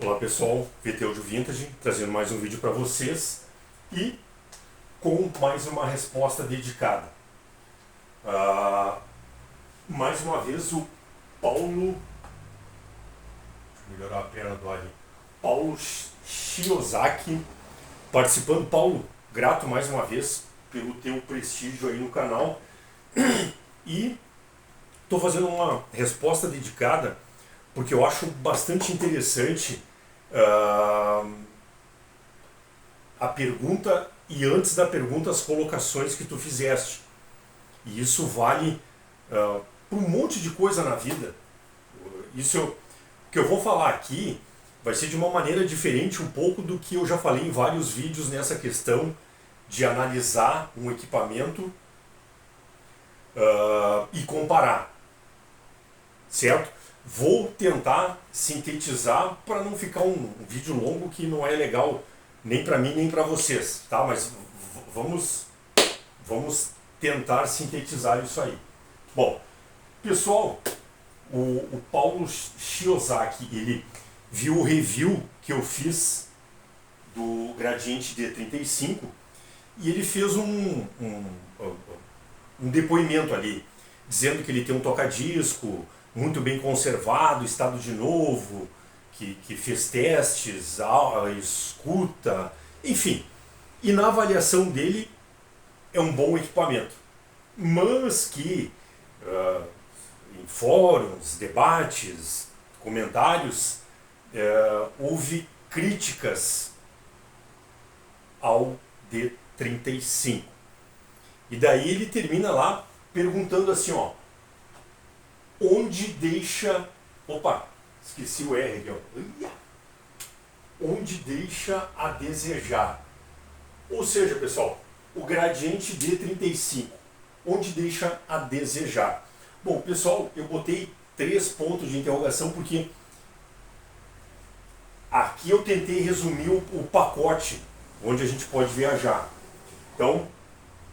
Olá pessoal, VT Audio Vintage, trazendo mais um vídeo para vocês e com mais uma resposta dedicada. Mais uma vez o Paulo, deixa eu melhorar a perna do ali, Paulo Shiozaki participando. Paulo, grato mais uma vez pelo teu prestígio aí no canal e estou fazendo uma resposta dedicada porque eu acho bastante interessante a pergunta e antes da pergunta as colocações que tu fizeste. E isso vale para um monte de coisa na vida. Que eu vou falar aqui vai ser de uma maneira diferente um pouco do que eu já falei em vários vídeos nessa questão de analisar um equipamento e comparar, certo? Vou tentar sintetizar para não ficar um vídeo longo que não é legal nem para mim nem para vocês, tá? Mas vamos tentar sintetizar isso aí. Bom, pessoal, o Paulo Shiozaki, ele viu o review que eu fiz do Gradiente D35 e ele fez um depoimento ali, dizendo que ele tem um toca-disco muito bem conservado, estado de novo, que fez testes, escuta, enfim. E na avaliação dele é um bom equipamento, mas que em fóruns, debates, comentários, houve críticas ao D35. E daí ele termina lá perguntando assim, ó, onde deixa... Opa, esqueci o R aqui, ó. Onde deixa a desejar. Ou seja, pessoal, o Gradiente D35, onde deixa a desejar. Bom, pessoal, eu botei 3 pontos de interrogação porque aqui eu tentei resumir o pacote onde a gente pode viajar. Então,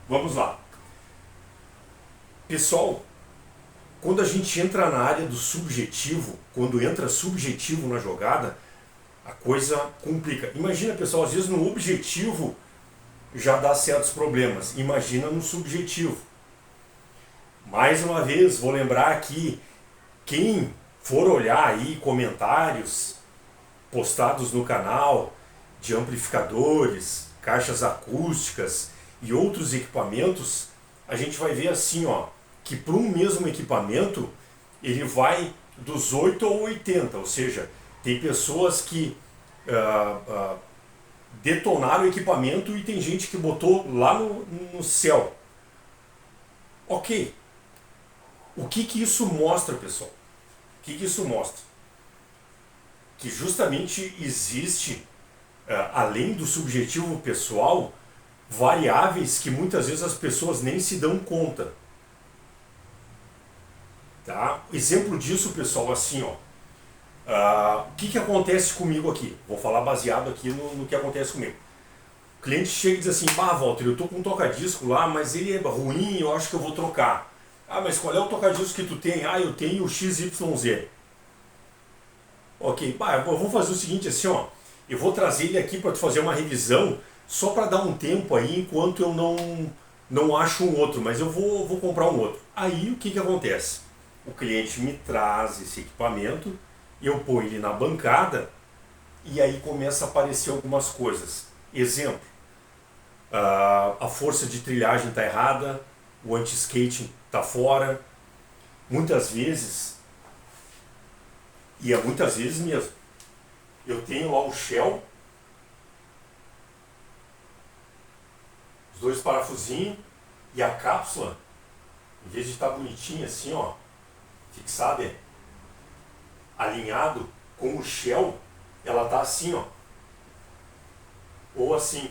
vamos lá. Pessoal, quando a gente entra na área do subjetivo, quando entra subjetivo na jogada, a coisa complica. Imagina, pessoal, às vezes no objetivo já dá certos problemas. Imagina no subjetivo. Mais uma vez, vou lembrar aqui, quem for olhar aí comentários postados no canal de amplificadores, caixas acústicas e outros equipamentos, a gente vai ver assim, ó, que para um mesmo equipamento ele vai dos 8 ao 80, ou seja, tem pessoas que detonaram o equipamento e tem gente que botou lá no céu. Ok. O que isso mostra, pessoal? O que isso mostra? Que justamente existe, além do subjetivo pessoal, variáveis que muitas vezes as pessoas nem se dão conta. Tá? Exemplo disso, pessoal, assim, ó. O que acontece comigo aqui? Vou falar baseado aqui no que acontece comigo. O cliente chega e diz assim, Walter, eu tô com um toca-disco lá, mas ele é ruim, eu acho que eu vou trocar. Mas qual é o toca-disco que tu tem? Eu tenho o XYZ. Ok, eu vou fazer o seguinte assim, ó. Eu vou trazer ele aqui para tu fazer uma revisão, só para dar um tempo aí, enquanto eu não acho um outro, mas eu vou comprar um outro. Aí o que acontece? O cliente me traz esse equipamento, eu ponho ele na bancada e aí começa a aparecer algumas coisas. Exemplo, a força de trilhagem está errada, o anti-skating está fora. Muitas vezes, e é muitas vezes mesmo, eu tenho lá o shell, os 2 parafusinhos e a cápsula, em vez de estar bonitinha assim, ó, fixada, alinhado com o shell, ela está assim, ó, ou assim.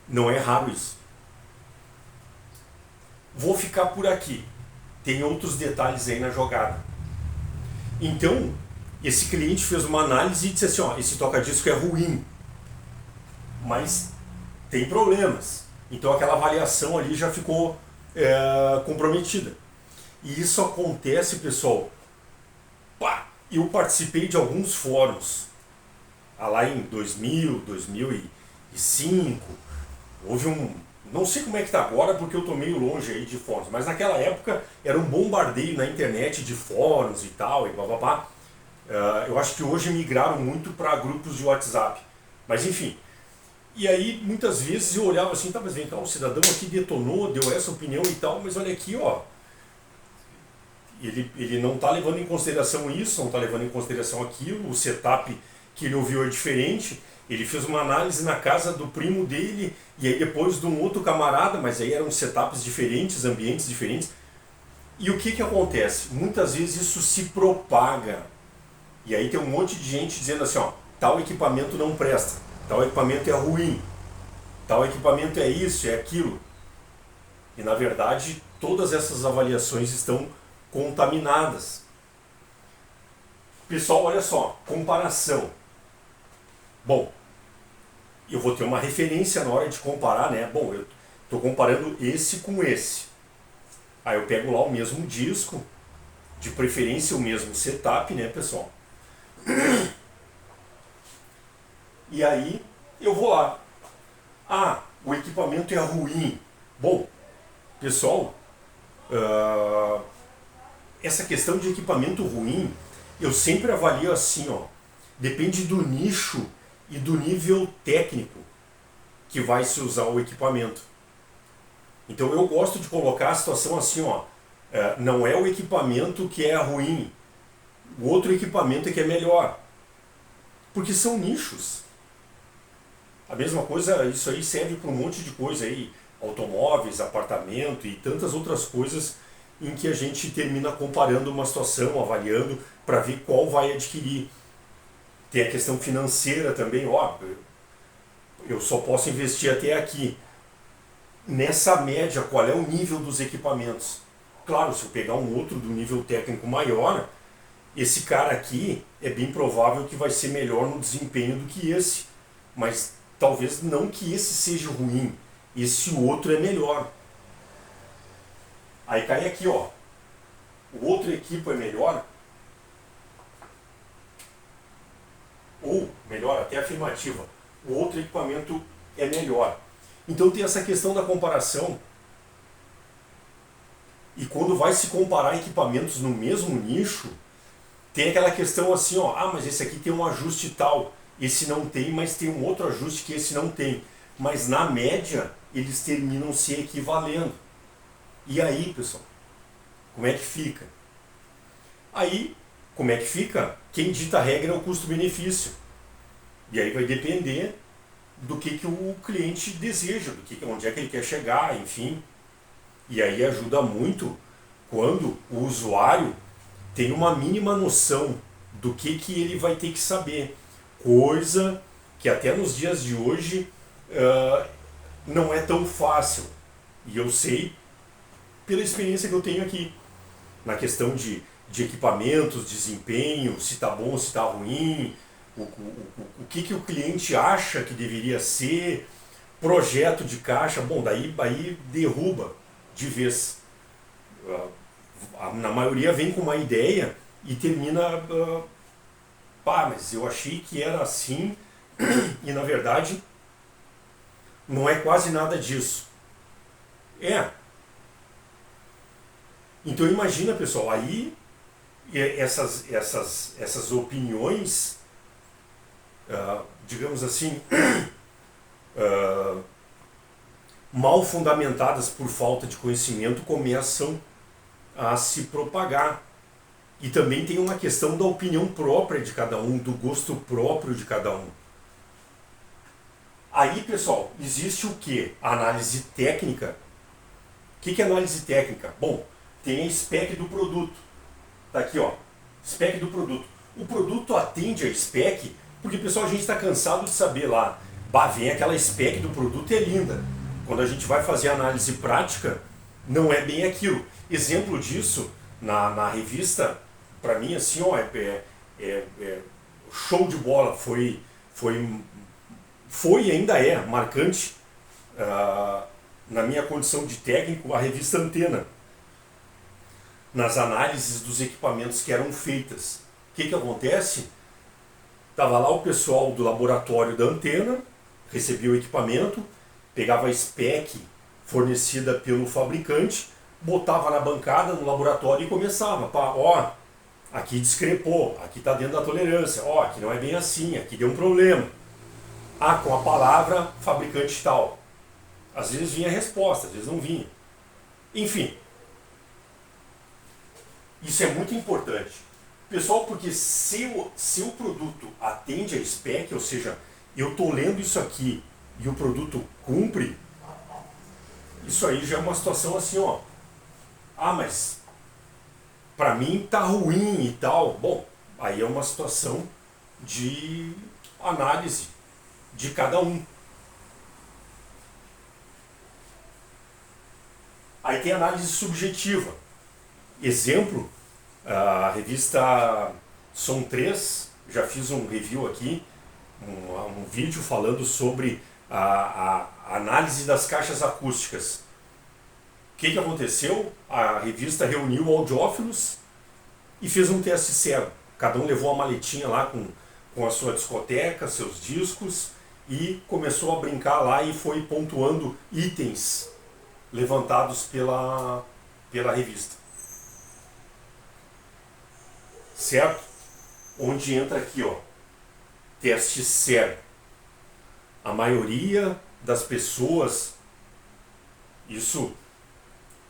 Não é raro isso. Vou ficar por aqui. Tem outros detalhes aí na jogada. Então, esse cliente fez uma análise e disse assim, ó, esse toca-disco é ruim, mas tem problemas. Então aquela avaliação ali já ficou comprometida. E isso acontece, pessoal, eu participei de alguns fóruns, lá em 2000, 2005, houve não sei como é que está agora porque eu estou meio longe aí de fóruns, mas naquela época era um bombardeio na internet de fóruns e tal, e papapá. Eu acho que hoje migraram muito para grupos de WhatsApp, mas enfim. E aí muitas vezes eu olhava assim, tá, mas vem cá, o cidadão aqui detonou, deu essa opinião e tal, mas olha aqui, ó, ele não está levando em consideração isso, não está levando em consideração aquilo, o setup que ele ouviu é diferente, ele fez uma análise na casa do primo dele, e aí depois de um outro camarada, mas aí eram setups diferentes, ambientes diferentes. E o que acontece? Muitas vezes isso se propaga, e aí tem um monte de gente dizendo assim, ó, tal equipamento não presta, tal equipamento é ruim, tal equipamento é isso, é aquilo. E na verdade, todas essas avaliações estão contaminadas. Pessoal, olha só, comparação. Bom, eu vou ter uma referência na hora de comparar, né? Bom, eu estou comparando esse com esse. Aí eu pego lá o mesmo disco, de preferência o mesmo setup, né, pessoal? E aí eu vou lá. Ah, o equipamento é ruim. Bom, pessoal, essa questão de equipamento ruim, eu sempre avalio assim, ó. Depende do nicho e do nível técnico que vai se usar o equipamento. Então eu gosto de colocar a situação assim, ó. Não é o equipamento que é ruim, o outro equipamento é que é melhor. Porque são nichos. A mesma coisa, isso aí serve para um monte de coisa aí, automóveis, apartamento e tantas outras coisas em que a gente termina comparando uma situação, avaliando para ver qual vai adquirir. Tem a questão financeira também, ó, eu só posso investir até aqui. Nessa média, qual é o nível dos equipamentos? Claro, se eu pegar um outro do nível técnico maior, esse cara aqui é bem provável que vai ser melhor no desempenho do que esse, mas talvez não que esse seja ruim, esse outro é melhor. Aí cai aqui, ó, o outro equipo é melhor, ou melhor, até afirmativa, o outro equipamento é melhor. Então tem essa questão da comparação, e quando vai se comparar equipamentos no mesmo nicho, tem aquela questão assim, ó, ah, mas esse aqui tem um ajuste tal, esse não tem, mas tem um outro ajuste que esse não tem. Mas na média, eles terminam se equivalendo. E aí, pessoal, como é que fica? Aí, como é que fica? Quem dita a regra é o custo-benefício. E aí vai depender do que o cliente deseja, onde é que ele quer chegar, enfim. E aí ajuda muito quando o usuário tem uma mínima noção do que ele vai ter que saber. Coisa que até nos dias de hoje não é tão fácil. E eu sei pela experiência que eu tenho aqui, na questão de equipamentos, desempenho, se está bom, se está ruim, o que o cliente acha que deveria ser, projeto de caixa, bom, daí derruba de vez. Na maioria vem com uma ideia e termina, mas eu achei que era assim e na verdade não é quase nada disso. Então imagina, pessoal, aí essas opiniões, digamos assim, mal fundamentadas por falta de conhecimento começam a se propagar. E também tem uma questão da opinião própria de cada um, do gosto próprio de cada um. Aí, pessoal, existe o que? A análise técnica. O que é análise técnica? Bom, tem a spec do produto. Tá aqui, ó, spec do produto. O produto atende a spec, porque, pessoal, a gente está cansado de saber lá, vem aquela spec do produto, é linda. Quando a gente vai fazer a análise prática, não é bem aquilo. Exemplo disso, na revista, para mim, assim, ó, show de bola, foi e ainda é marcante, na minha condição de técnico, a revista Antena, nas análises dos equipamentos que eram feitas. que acontece? Tava lá o pessoal do laboratório da antena, recebia o equipamento, pegava a spec fornecida pelo fabricante, botava na bancada no laboratório e começava, pá, ó, aqui discrepou, aqui está dentro da tolerância, ó, aqui não é bem assim, aqui deu um problema. Ah, com a palavra fabricante tal. Às vezes vinha a resposta, às vezes não vinha. Enfim, isso é muito importante. Pessoal, porque se o produto atende a spec, ou seja, eu estou lendo isso aqui e o produto cumpre, isso aí já é uma situação assim, ó. Ah, mas para mim tá ruim e tal. Bom, aí é uma situação de análise de cada um. Aí tem análise subjetiva. Exemplo, a revista Som 3, já fiz um review aqui, um vídeo falando sobre a análise das caixas acústicas. O que aconteceu? A revista reuniu audiófilos e fez um teste cego. Cada um levou uma maletinha lá com a sua discoteca, seus discos, e começou a brincar lá e foi pontuando itens levantados pela revista. Certo? Onde entra aqui, ó, teste cego. A maioria das pessoas, isso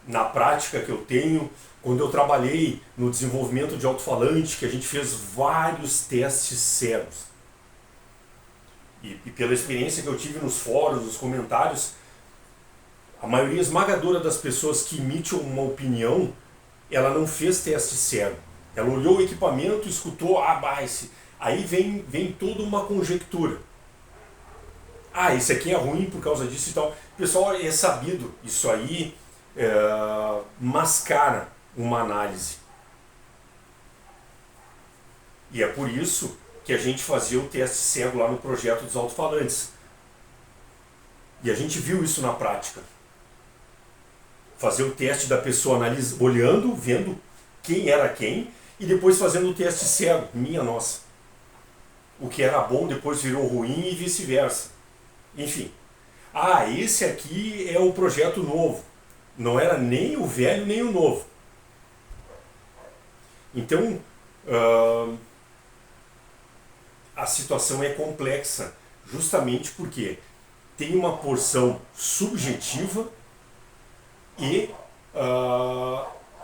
na prática que eu tenho, quando eu trabalhei no desenvolvimento de alto-falante, que a gente fez vários testes cegos. E pela experiência que eu tive nos fóruns, nos comentários, a maioria esmagadora das pessoas que emitem uma opinião, ela não fez teste cego. Ela olhou o equipamento, escutou, aí vem toda uma conjectura. Ah, esse aqui é ruim por causa disso e tal. Pessoal, é sabido, isso aí mascara uma análise. E é por isso que a gente fazia o teste cego lá no projeto dos alto-falantes. E a gente viu isso na prática. Fazer o teste da pessoa olhando, vendo quem era quem, e depois fazendo o teste cego, minha nossa. O que era bom depois virou ruim e vice-versa. Enfim. Ah, esse aqui é o projeto novo. Não era nem o velho nem o novo. Então, a situação é complexa, justamente porque tem uma porção subjetiva e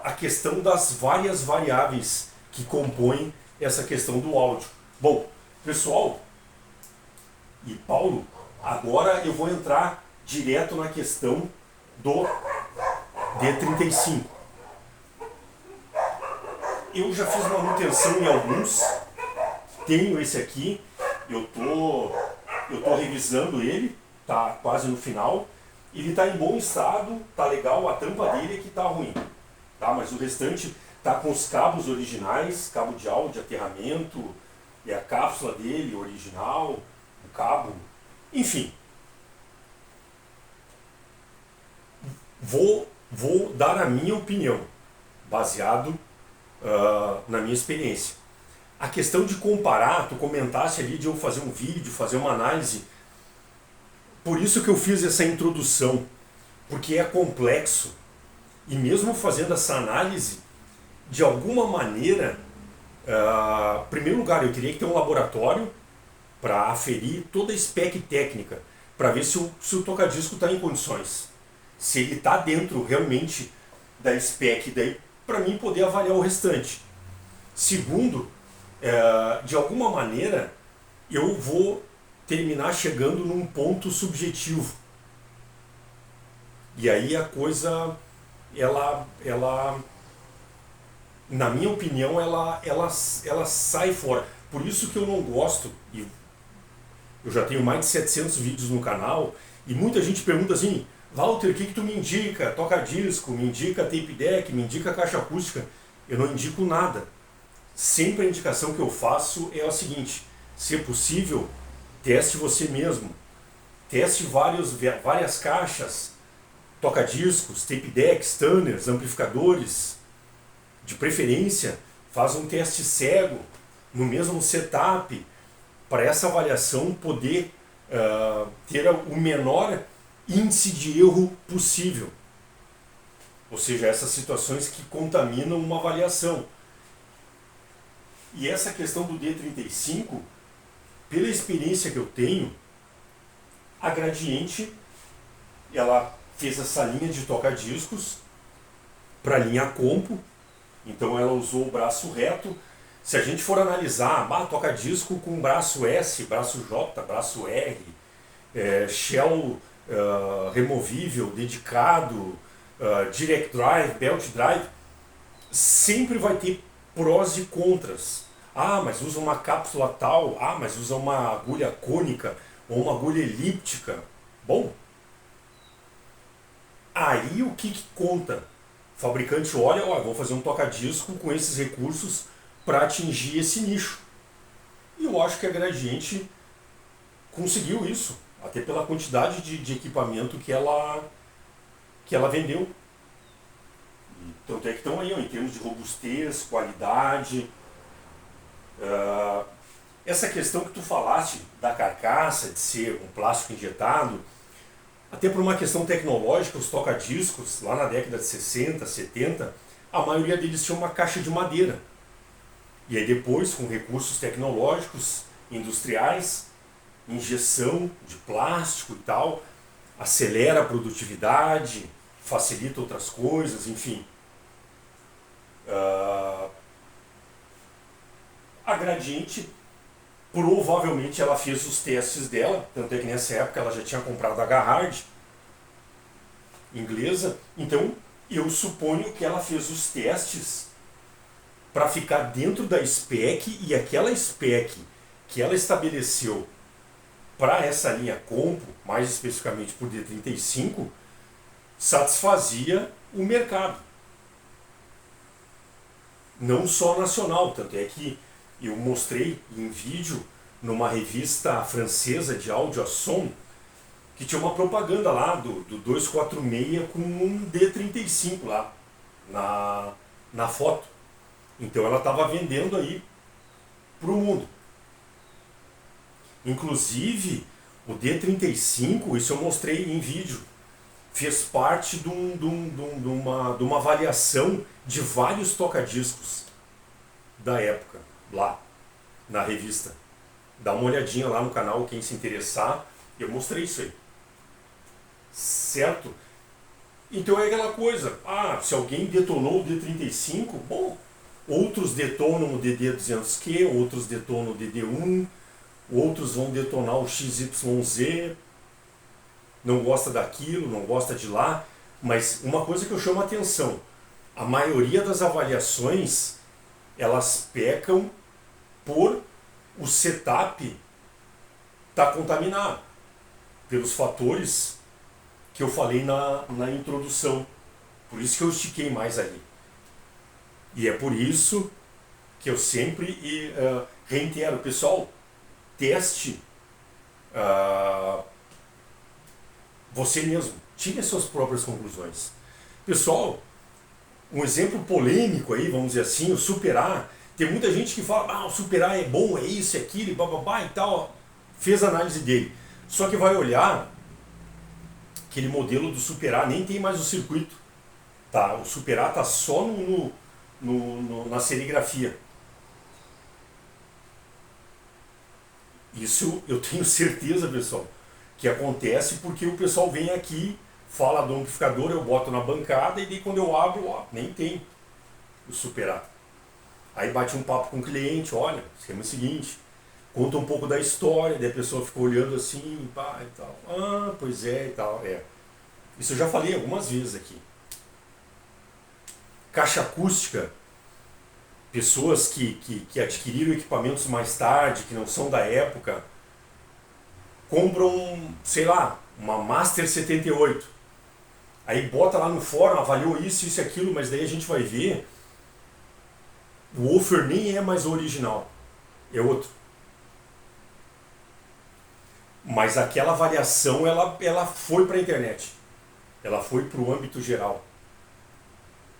a questão das várias variáveis que compõem essa questão do áudio. Bom, pessoal e Paulo, agora eu vou entrar direto na questão do D35. Eu já fiz manutenção em alguns, tenho esse aqui, eu tô revisando ele, tá quase no final. Ele está em bom estado, tá legal, a tampa dele é que tá ruim, tá? Mas o restante tá com os cabos originais, cabo de áudio, aterramento, e a cápsula dele original, o cabo, enfim. Vou dar a minha opinião, baseado na minha experiência. A questão de comparar, tu comentasse ali de eu fazer um vídeo, fazer uma análise. Por isso que eu fiz essa introdução, porque é complexo. E mesmo fazendo essa análise, de alguma maneira, em primeiro lugar, eu teria que ter um laboratório para aferir toda a spec técnica, para ver se o tocadisco está em condições. Se ele está dentro realmente da spec, daí para mim poder avaliar o restante. Segundo, de alguma maneira, eu vou terminar chegando num ponto subjetivo. E aí a coisa, ela na minha opinião, ela sai fora. Por isso que eu não gosto, e eu já tenho mais de 700 vídeos no canal, e muita gente pergunta assim, Walter, o que tu me indica? Toca disco, me indica tape deck, me indica caixa acústica. Eu não indico nada. Sempre a indicação que eu faço é a seguinte, se possível, teste você mesmo. Teste várias caixas, toca-discos, tape decks, tanners, amplificadores. De preferência, faz um teste cego, no mesmo setup, para essa avaliação poder ter o menor índice de erro possível. Ou seja, essas situações que contaminam uma avaliação. E essa questão do D35, pela experiência que eu tenho, a Gradiente, ela fez essa linha de toca-discos para a linha Compo, então ela usou o braço reto. Se a gente for analisar, toca-disco com braço S, braço J, braço R, shell removível, dedicado, direct drive, belt drive, sempre vai ter prós e contras. Mas usa uma cápsula tal, mas usa uma agulha cônica ou uma agulha elíptica. Bom, aí o que conta? O fabricante olha, vou fazer um toca-disco com esses recursos para atingir esse nicho. E eu acho que a Gradiente conseguiu isso, até pela quantidade de equipamento que ela vendeu. Tanto é que estão aí, em termos de robustez, qualidade. Essa questão que tu falaste da carcaça, de ser um plástico injetado, até por uma questão tecnológica, os toca-discos, lá na década de 60, 70, a maioria deles tinha uma caixa de madeira. E aí depois, com recursos tecnológicos, industriais, injeção de plástico e tal, acelera a produtividade, facilita outras coisas, enfim. A Gradiente, provavelmente ela fez os testes dela, tanto é que nessa época ela já tinha comprado a Garrard inglesa, então eu suponho que ela fez os testes para ficar dentro da spec, e aquela spec que ela estabeleceu para essa linha Compo, mais especificamente por D35, satisfazia o mercado. Não só nacional, tanto é que eu mostrei em vídeo numa revista francesa de áudio a som que tinha uma propaganda lá do 246 com um D35 lá na foto. Então ela estava vendendo aí para o mundo. Inclusive o D35, isso eu mostrei em vídeo, fez parte de uma avaliação de vários toca-discos da época, lá na revista. Dá uma olhadinha lá no canal, quem se interessar, eu mostrei isso aí. Certo? Então é aquela coisa, se alguém detonou o D35, bom, outros detonam o DD200Q, outros detonam o DD1, outros vão detonar o XYZ, não gosta daquilo, não gosta de lá, mas uma coisa que eu chamo a atenção, a maioria das avaliações, elas pecam por o setup estar contaminado, pelos fatores que eu falei na introdução. Por isso que eu estiquei mais ali. E é por isso que eu sempre reitero, pessoal, teste você mesmo, tire as suas próprias conclusões. Pessoal, um exemplo polêmico aí, vamos dizer assim, o Super A. Tem muita gente que fala, o Super A é bom, é isso, é aquilo, bababá e tal. Fez a análise dele. Só que vai olhar, aquele modelo do Super A nem tem mais o circuito. Tá? O Super A está só na serigrafia. Isso eu tenho certeza, pessoal, que acontece porque o pessoal vem aqui, fala do amplificador, eu boto na bancada e daí quando eu abro, nem tem o Super A. Aí bate um papo com o cliente, olha, o esquema é o seguinte, conta um pouco da história, daí a pessoa fica olhando assim, pá, e tal. Pois é, e tal, Isso eu já falei algumas vezes aqui. Caixa acústica, pessoas que adquiriram equipamentos mais tarde, que não são da época, compram, sei lá, uma Master 78. Aí bota lá no fórum, avaliou isso e aquilo, mas daí a gente vai ver, o woofer nem é mais o original, é outro. Mas aquela avaliação, ela foi para a internet, ela foi para o âmbito geral.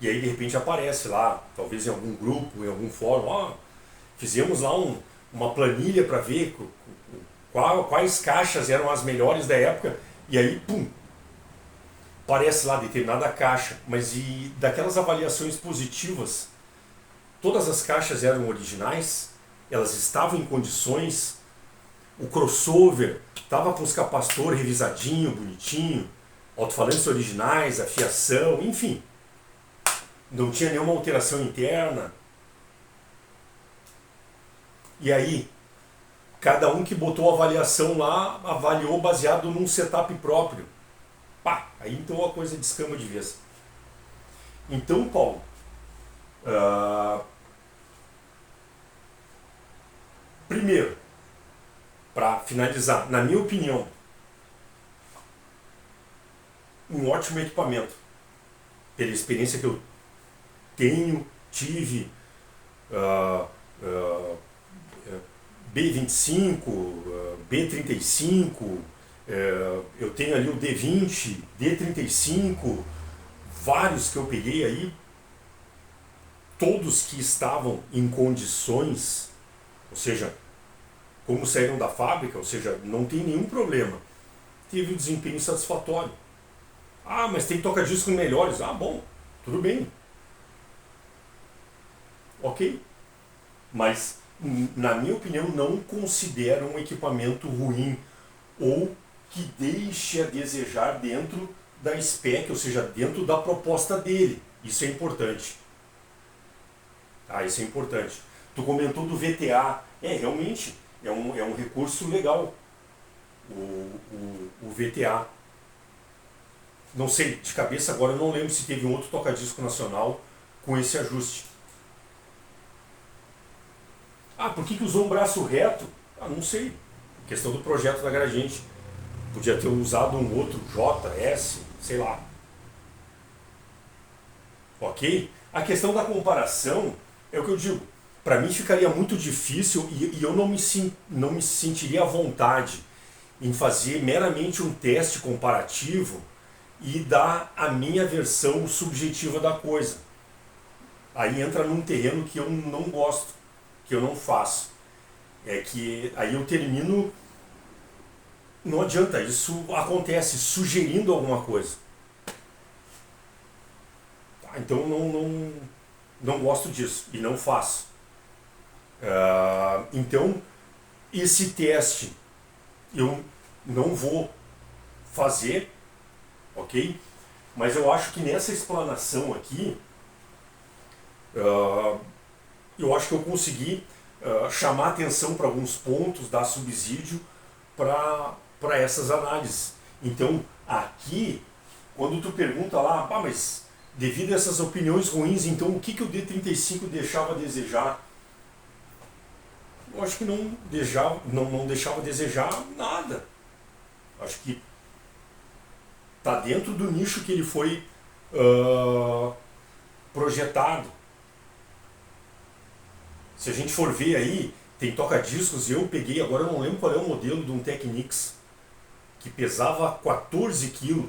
E aí de repente aparece lá, talvez em algum grupo, em algum fórum, Fizemos lá uma planilha para ver quais caixas eram as melhores da época, e aí, pum, aparece lá determinada caixa, mas e daquelas avaliações positivas, todas as caixas eram originais, elas estavam em condições, o crossover estava com os capacitores revisadinho, bonitinho, alto-falantes originais, a fiação, enfim, não tinha nenhuma alteração interna. E aí, cada um que botou a avaliação lá, avaliou baseado num setup próprio. Pá, aí então a coisa descamba de vez. Então, Paulo, primeiro, para finalizar, na minha opinião, um ótimo equipamento, pela experiência que eu tive, B25, B35, eu tenho ali o D20, D35, vários que eu peguei aí, todos que estavam em condições, ou seja, como saíram da fábrica, ou seja, não tem nenhum problema, teve um desempenho satisfatório. Ah, mas tem toca-discos melhores. Ah, bom, tudo bem. Ok. Mas, na minha opinião, não considero um equipamento ruim ou que deixe a desejar dentro da spec, ou seja, dentro da proposta dele. Isso é importante. Isso é importante. Tu comentou do VTA. Realmente, é um recurso legal, o VTA. Não sei, de cabeça agora eu não lembro se teve um outro toca-disco nacional com esse ajuste. Por que usou um braço reto? Não sei. Questão do projeto da Gradiente. Podia ter usado um outro J, S, sei lá. Ok? A questão da comparação é o que eu digo. Para mim ficaria muito difícil e eu não me sentiria à vontade em fazer meramente um teste comparativo e dar a minha versão subjetiva da coisa. Aí entra num terreno que eu não gosto, que eu não faço. É que aí eu termino, não adianta, isso acontece sugerindo alguma coisa. Então não gosto disso e não faço. Então esse teste eu não vou fazer, ok? Mas eu acho que nessa explanação aqui, eu acho que eu consegui chamar atenção para alguns pontos, dar subsídio para essas análises. Então, aqui, quando tu pergunta lá, mas devido a essas opiniões ruins, então o que o D35 deixava a desejar? Eu acho que não deixava a desejar nada. Acho que está dentro do nicho que ele foi projetado. Se a gente for ver aí, tem toca-discos, eu peguei, agora eu não lembro qual é o modelo de um Technics, que pesava 14 kg.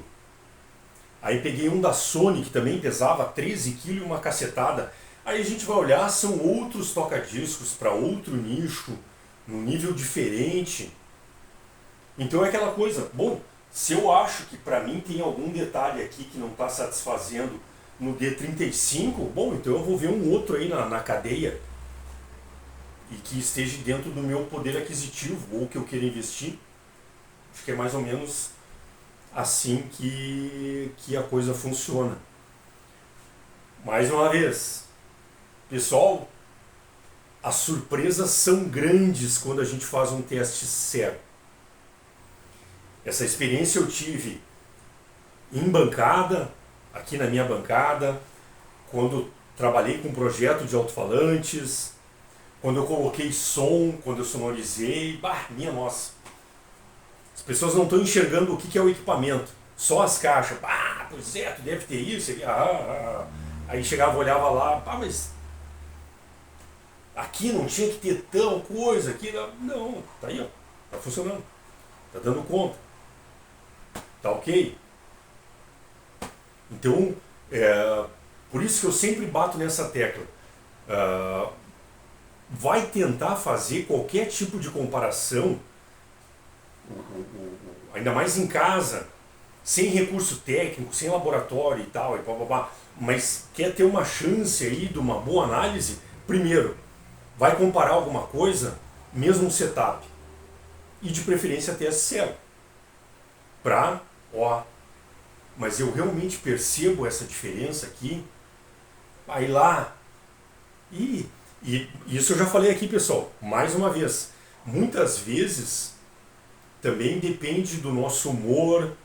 Aí peguei um da Sony, que também pesava 13 kg e uma cacetada. Aí a gente vai olhar, são outros toca-discos para outro nicho, num nível diferente. Então é aquela coisa, bom, se eu acho que para mim tem algum detalhe aqui que não está satisfazendo no D35, bom, então eu vou ver um outro aí na cadeia e que esteja dentro do meu poder aquisitivo ou que eu queira investir. Acho que é mais ou menos assim que a coisa funciona. Mais uma vez, pessoal, as surpresas são grandes quando a gente faz um teste sério. Essa experiência eu tive em bancada, aqui na minha bancada, quando trabalhei com um projeto de alto-falantes, quando eu coloquei som, quando eu sonorizei, minha nossa. As pessoas não estão enxergando o que é o equipamento, só as caixas. Pois é, tu deve ter isso. Aí chegava, olhava lá, mas aqui não tinha que ter tal coisa, aqui não, tá aí, ó, tá funcionando, tá dando conta, tá ok. Então, por isso que eu sempre bato nessa tecla. vai tentar fazer qualquer tipo de comparação, ainda mais em casa, sem recurso técnico, sem laboratório e tal, e blá, blá, blá, mas quer ter uma chance aí de uma boa análise, primeiro, vai comparar alguma coisa, mesmo setup, e de preferência teste zero, pra, ó, mas eu realmente percebo essa diferença aqui, aí lá, e isso eu já falei aqui, pessoal, mais uma vez, muitas vezes também depende do nosso humor,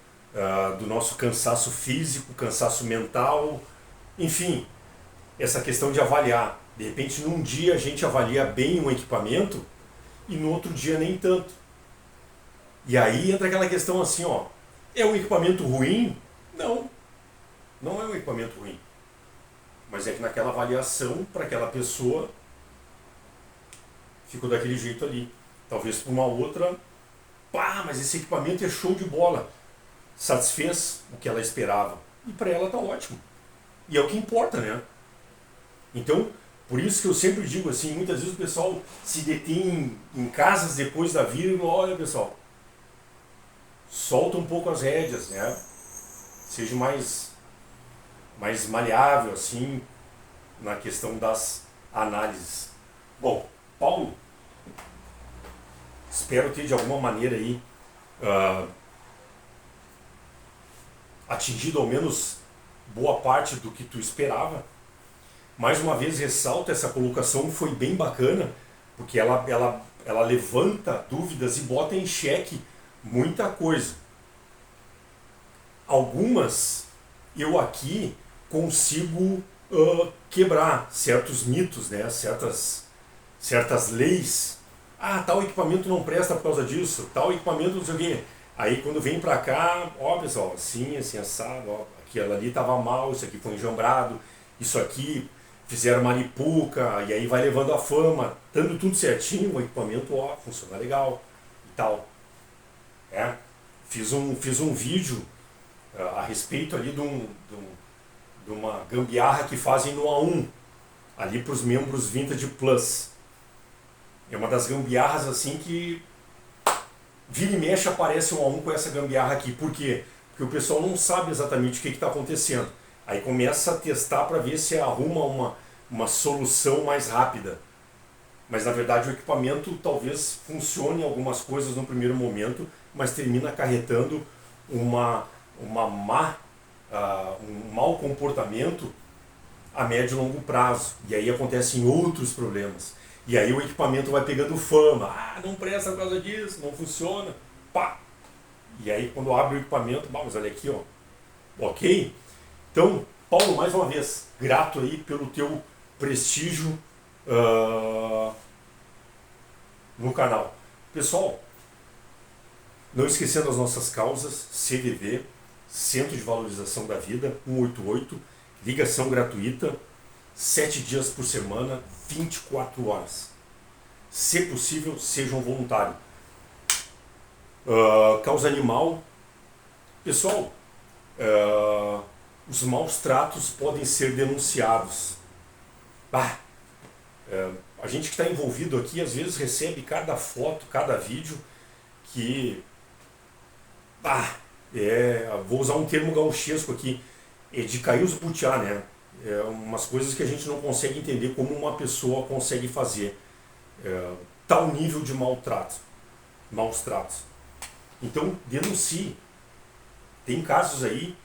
do nosso cansaço físico, cansaço mental, enfim, essa questão de avaliar. De repente, num dia a gente avalia bem um equipamento e no outro dia nem tanto. E aí entra aquela questão assim, ó, é um equipamento ruim? Não, não é um equipamento ruim. Mas é que naquela avaliação, para aquela pessoa, ficou daquele jeito ali. Talvez para uma outra, pá, mas esse equipamento é show de bola. Satisfez o que ela esperava. E para ela tá ótimo. E é o que importa, né? Então, por isso que eu sempre digo assim, muitas vezes o pessoal se detém em casas depois da vírgula, olha pessoal, solta um pouco as rédeas, né? Seja mais maleável assim na questão das análises. Bom, Paulo, espero ter de alguma maneira aí atingido ao menos boa parte do que tu esperava. Mais uma vez ressalto, essa colocação foi bem bacana, porque ela levanta dúvidas e bota em xeque muita coisa. Algumas eu aqui consigo quebrar certos mitos, né? certas leis. Ah, tal equipamento não presta por causa disso, tal equipamento não sei o quê. Aí quando vem pra cá, ó pessoal, assim, assado, ó, aquilo ali tava mal, isso aqui foi enjambrado, isso aqui fizeram maripuca, e aí vai levando a fama, dando tudo certinho, o equipamento ó, funciona legal e tal. É. Fiz um vídeo a respeito ali de uma gambiarra que fazem no A1, ali para os membros Vintage Plus. É uma das gambiarras assim que vira e mexe aparece um A1 com essa gambiarra aqui. Por quê? Porque o pessoal não sabe exatamente o que está acontecendo. Aí começa a testar para ver se arruma uma solução mais rápida. Mas na verdade o equipamento talvez funcione em algumas coisas no primeiro momento, mas termina acarretando um mau comportamento a médio e longo prazo. E aí acontecem outros problemas. E aí o equipamento vai pegando fama. Ah, não presta por causa disso, não funciona. Pá! E aí quando abre o equipamento, mas olha aqui, ó. Ok? Então, Paulo, mais uma vez, grato aí pelo teu prestígio no canal. Pessoal, não esquecendo as nossas causas, CVV, Centro de Valorização da Vida, 188, ligação gratuita, 7 dias por semana, 24 horas. Se possível, seja um voluntário. Causa animal. Pessoal, os maus tratos podem ser denunciados. A gente que está envolvido aqui, às vezes recebe cada foto, cada vídeo que... vou usar um termo gauchesco aqui, é de cair os butiá, né? Umas coisas que a gente não consegue entender como uma pessoa consegue fazer. Tal nível de maus tratos. Então, denuncie. Tem casos aí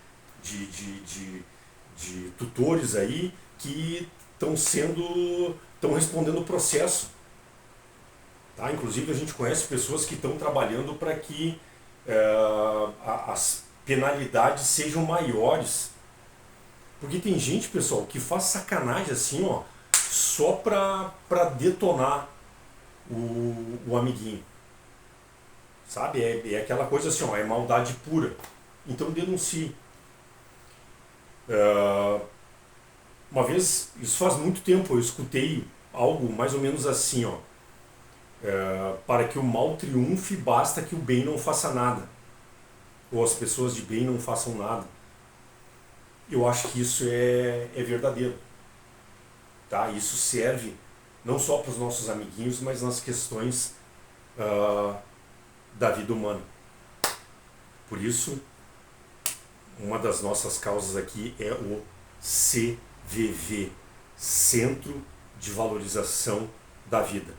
de tutores aí que estão respondendo o processo. Tá? Inclusive a gente conhece pessoas que estão trabalhando para que as penalidades sejam maiores. Porque tem gente, pessoal, que faz sacanagem assim, ó, só para detonar o amiguinho. Sabe? É aquela coisa assim, ó, é maldade pura. Então denuncie. Uma vez, isso faz muito tempo, eu escutei algo mais ou menos assim, ó. Para que o mal triunfe, basta que o bem não faça nada. Ou as pessoas de bem não façam nada. Eu acho que isso é verdadeiro. Tá? Isso serve não só para os nossos amiguinhos, mas nas questões da vida humana. Por isso, uma das nossas causas aqui é o CVV, Centro de Valorização da Vida.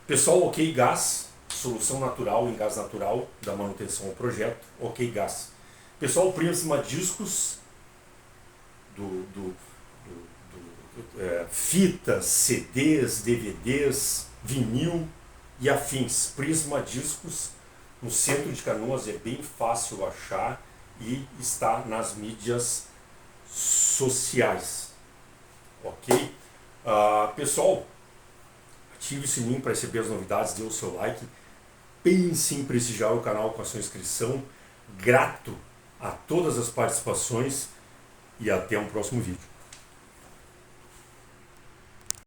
Pessoal, OK Gás, solução natural em gás natural da manutenção ao projeto, OK Gás. Pessoal, Prisma Discos, fitas, CDs, DVDs, vinil e afins. Prisma Discos, no centro de Canoas, é bem fácil achar e está nas mídias sociais. Ok? Pessoal, ative o sininho para receber as novidades, dê o seu like, pense em prestigiar o canal com a sua inscrição. Grato a todas as participações e até um próximo vídeo.